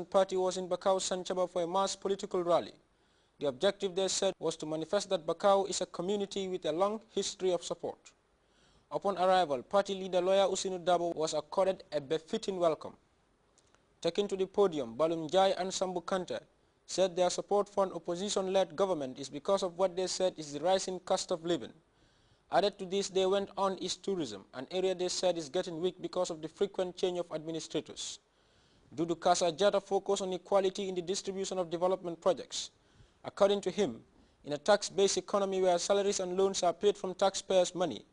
party was in Bakau Sanchaba for a mass political rally. The objective, they said, was to manifest that Bakau is a community with a long history of support. Upon arrival, party leader lawyer Usinu Dabo was accorded a befitting welcome. Taken to the podium, Balum Jai and Sambu Kante said their support for an opposition-led government is because of what they said is the rising cost of living. Added to this, they went on is tourism, an area they said is getting weak because of the frequent change of administrators. Dudu Kasa Jata focused on equality in the distribution of development projects. According to him, in a tax-based economy where salaries and loans are paid from taxpayers' money,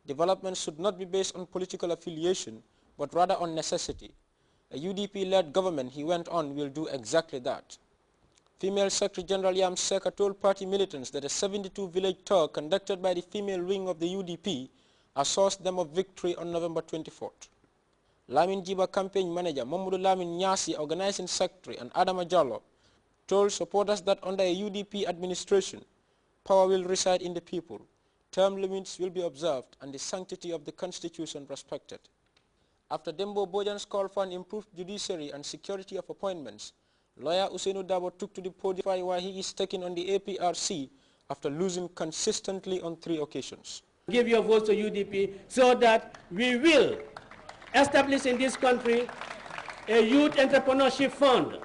development should not be based on political affiliation, but rather on necessity. A UDP-led government, he went on, will do exactly that. Female Secretary General Yam Seka told party militants that a 72-village tour conducted by the female wing of the UDP assured them of victory on November 24th. Lamin Jiba campaign manager Mamudu Lamin Nyasi, organizing secretary, and Adama Jallo told supporters that under a UDP administration, power will reside in the people, term limits will be observed, and the sanctity of the constitution respected. After Dembo Bojan's call for an improved judiciary and security of appointments, lawyer Usenu Dabo took to the podium where he is taking on the APRC after losing consistently on 3 occasions. Give your votes to UDP so that we will establish in this country a youth entrepreneurship fund,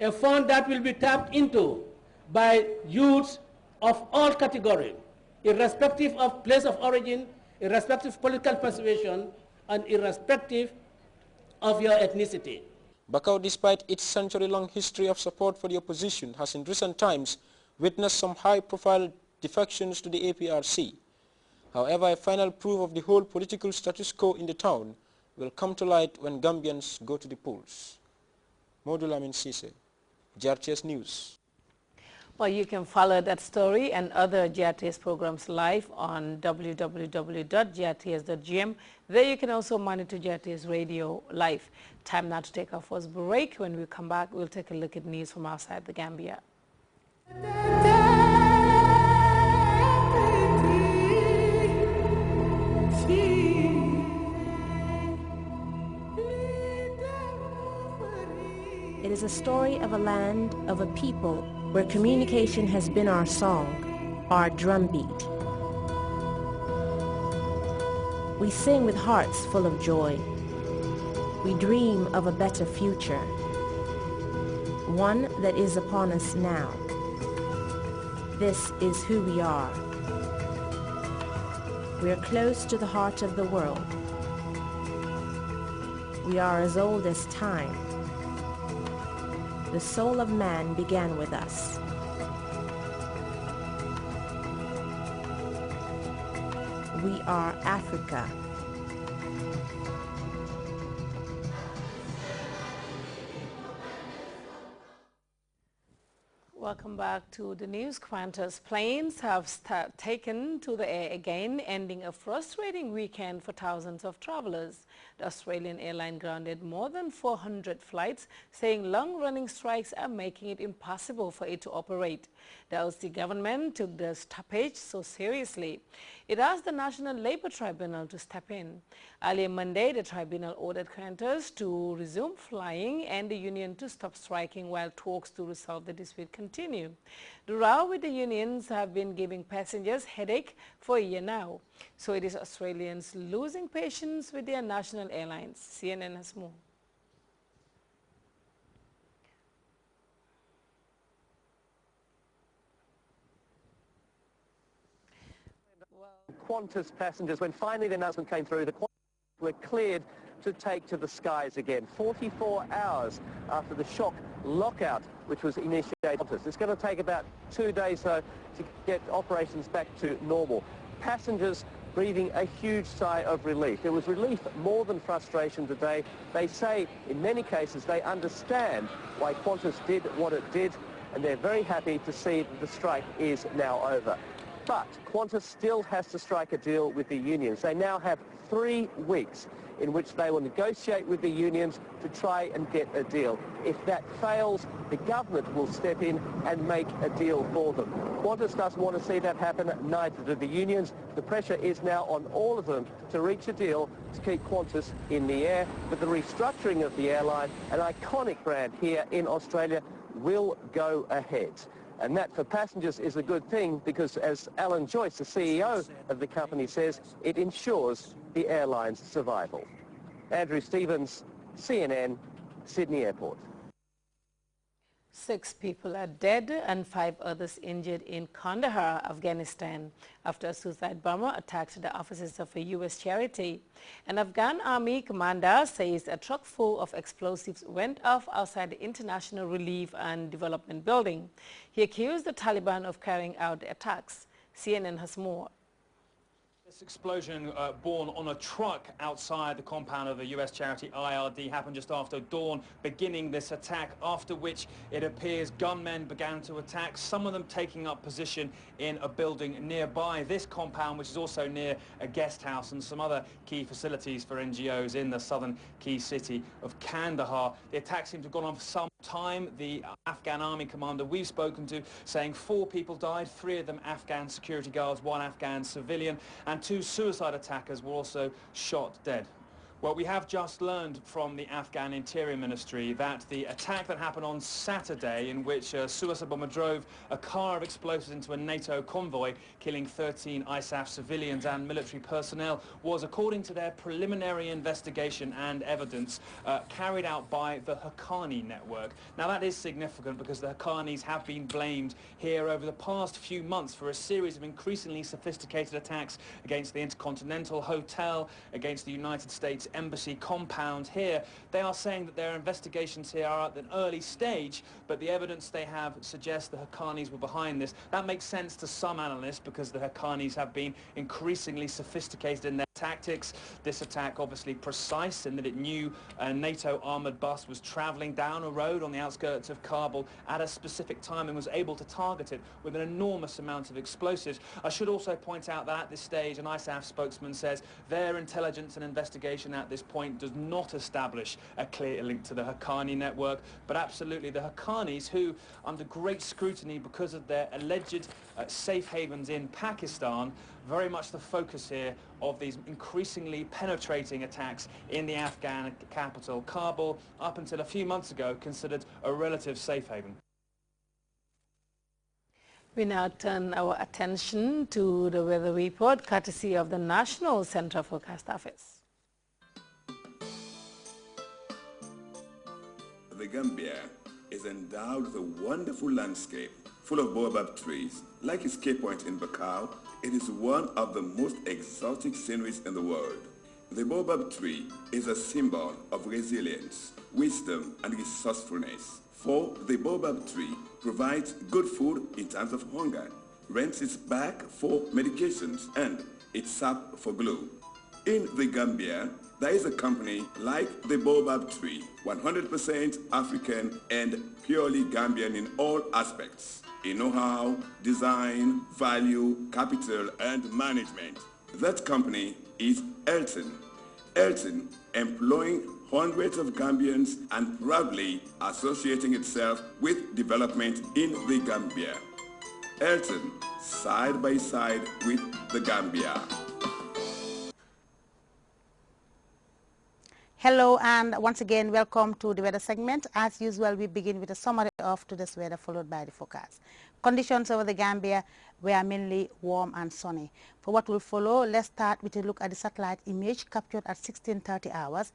a fund that will be tapped into by youths of all categories, irrespective of place of origin, irrespective of political persuasion, and irrespective of your ethnicity. Bakau, despite its century-long history of support for the opposition, has in recent times witnessed some high-profile defections to the APRC. However, a final proof of the whole political status quo in the town will come to light when Gambians go to the polls. Modul Amin Sise, Grts News. Well, you can follow that story and other GRTS programs live on www.grts.gm. There you can also monitor GRTS Radio live. Time now to take our first break. When we come back, we'll take a look at news from outside the Gambia. It is a story of a land, of a people, where communication has been our song, our drumbeat. We sing with hearts full of joy. We dream of a better future, one that is upon us now. This is who we are. We are close to the heart of the world. We are as old as time. The soul of man began with us. We are Africa. Welcome back to the news. Qantas planes have taken to the air again, ending a frustrating weekend for thousands of travelers. The Australian airline grounded more than 400 flights, saying long-running strikes are making it impossible for it to operate. The Aussie government took the stoppage so seriously. It asked the National Labour Tribunal to step in. Earlier Monday, the tribunal ordered Qantas to resume flying and the union to stop striking while talks to resolve the dispute continue. The row with the unions have been giving passengers headache for a year now. So it is Australians losing patience with their national airlines. CNN has more. Qantas passengers, when finally the announcement came through, the Qantas were cleared to take to the skies again, 44 hours after the shock lockout which was initiated. It's going to take about 2 days, though, to get operations back to normal. Passengers breathing a huge sigh of relief. There was relief more than frustration today. They say, in many cases, they understand why Qantas did what it did, and they're very happy to see that the strike is now over. But Qantas still has to strike a deal with the unions. They now have 3 weeks in which they will negotiate with the unions to try and get a deal. If that fails, the government will step in and make a deal for them. Qantas doesn't want to see that happen, neither do the unions. The pressure is now on all of them to reach a deal to keep Qantas in the air. But the restructuring of the airline, an iconic brand here in Australia, will go ahead. And that for passengers is a good thing because, as Alan Joyce, the CEO of the company, says, it ensures the airline's survival. Andrew Stevens, CNN, Sydney Airport. 6 people are dead and 5 others injured in Kandahar, Afghanistan, after a suicide bomber attacked the offices of a U.S. charity. An Afghan army commander says a truck full of explosives went off outside the International Relief and Development Building. He accused the Taliban of carrying out the attacks. CNN has more. This explosion born on a truck outside the compound of the U.S. charity IRD happened just after dawn, beginning this attack, after which it appears gunmen began to attack, some of them taking up position in a building nearby this compound, which is also near a guest house and some other key facilities for NGOs in the southern key city of Kandahar. The attack seemed to have gone on for some time. The Afghan army commander we've spoken to saying 4 people died, 3 of them Afghan security guards, 1 Afghan civilian, and 2 suicide attackers were also shot dead. Well, we have just learned from the Afghan Interior Ministry that the attack that happened on Saturday, in which a suicide bomber drove a car of explosives into a NATO convoy, killing 13 ISAF civilians and military personnel, was, according to their preliminary investigation and evidence, carried out by the Haqqani network. Now, that is significant because the Haqqanis have been blamed here over the past few months for a series of increasingly sophisticated attacks against the Intercontinental Hotel, against the United States Embassy compound here. They are saying that their investigations here are at an early stage, but the evidence they have suggests the Haqqanis were behind this. That makes sense to some analysts because the Haqqanis have been increasingly sophisticated in their tactics. This attack obviously precise in that it knew a NATO armoured bus was travelling down a road on the outskirts of Kabul at a specific time and was able to target it with an enormous amount of explosives. I should also point out that at this stage an ISAF spokesman says their intelligence and investigation at this point does not establish a clear link to the Haqqani network, but absolutely the Haqqanis, who under great scrutiny because of their alleged safe havens in Pakistan, very much the focus here of these increasingly penetrating attacks in the Afghan capital, Kabul, up until a few months ago considered a relative safe haven. We now turn our attention to the weather report, courtesy of the National Central Forecast Office. The Gambia is endowed with a wonderful landscape full of baobab trees. Like its Cape Point in Bakau, it is one of the most exotic sceneries in the world. The baobab tree is a symbol of resilience, wisdom, and resourcefulness. For the baobab tree provides good food in times of hunger, rents its bark for medications, and its sap for glue. In the Gambia, there is a company like the baobab tree, 100% African and purely Gambian in all aspects, in know-how, design, value, capital, and management. That company is Elton. Elton, employing hundreds of Gambians and proudly associating itself with development in the Gambia. Elton, side by side with the Gambia. Hello and once again welcome to the weather segment. As usual, we begin with a summary of today's weather followed by the forecast. Conditions over the Gambia were mainly warm and sunny. For what will follow, let's start with a look at the satellite image captured at 16:30 hours,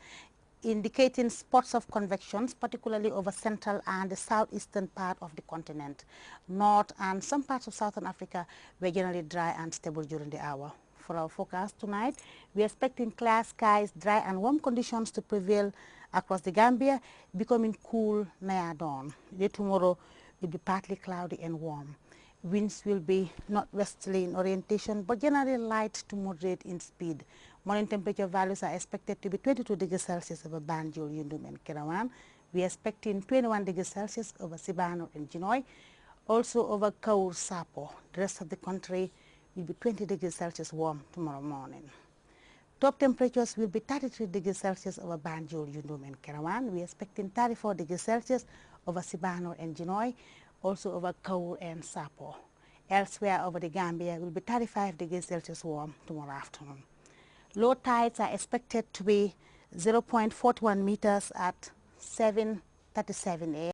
indicating spots of convections, particularly over central and the southeastern part of the continent. North and some parts of southern Africa were generally dry and stable during the hour. For our forecast tonight, we are expecting clear skies, dry and warm conditions to prevail across the Gambia, becoming cool near dawn. Day tomorrow will be partly cloudy and warm. Winds will be northwesterly in orientation, but generally light to moderate in speed. Morning temperature values are expected to be 22 degrees Celsius over Banjul, Yundum and Kerawan. We are expecting 21 degrees Celsius over Sibano and Jinoy, also over Kaur, Sapo. The rest of the country will be 20 degrees Celsius warm tomorrow morning. Top temperatures will be 33 degrees Celsius over Banjul, Yundum and Kerawan. We're expecting 34 degrees Celsius over Sibano and Jinoy, also over Kaur and Sapo. Elsewhere over the Gambia will be 35 degrees Celsius warm tomorrow afternoon. Low tides are expected to be 0.41 meters at 7:37 a.m.